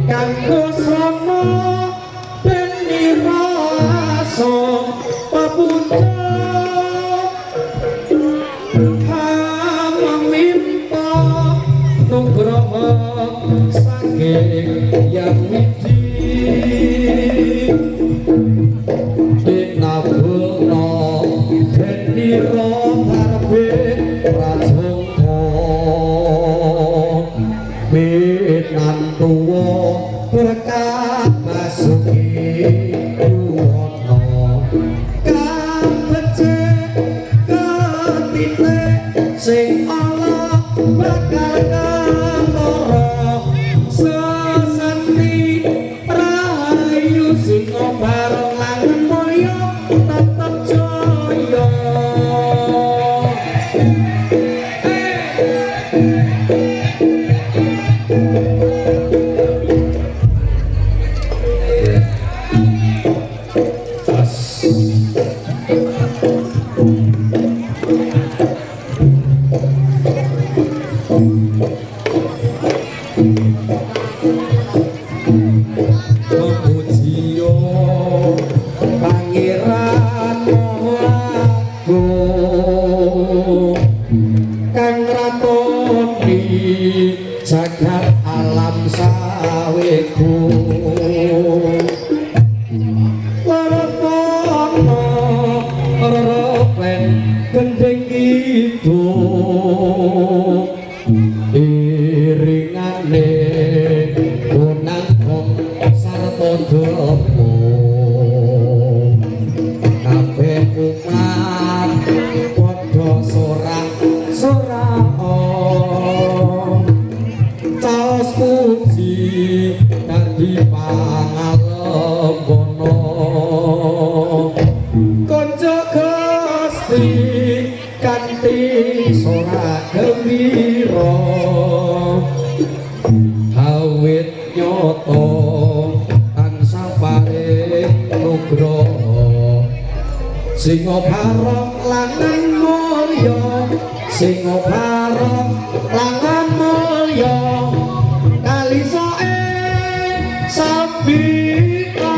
kanggo sono ben rasa papuncak kamang mimpa nugroho saking yang widi dinabulno beniro tarbit prajongko minan tuwa berkat basuki yuwono kang becik ketite sing ala bakal kamara seseni rahayu sing bareng langen mulya tetep jaya Memujiyo Pangeran Mahagung kang ratoni jagat alam saweku lorotono ropen gendeng kidung iringane kunang sarta depo kabeh umat padha sorak-sorak caos puji dadi pangalembono kanca Gusti kanthi sorak gembira awit nyoto tansah paring nugroho singa barok langan mulya singa barok langan mulya kalisoke sabita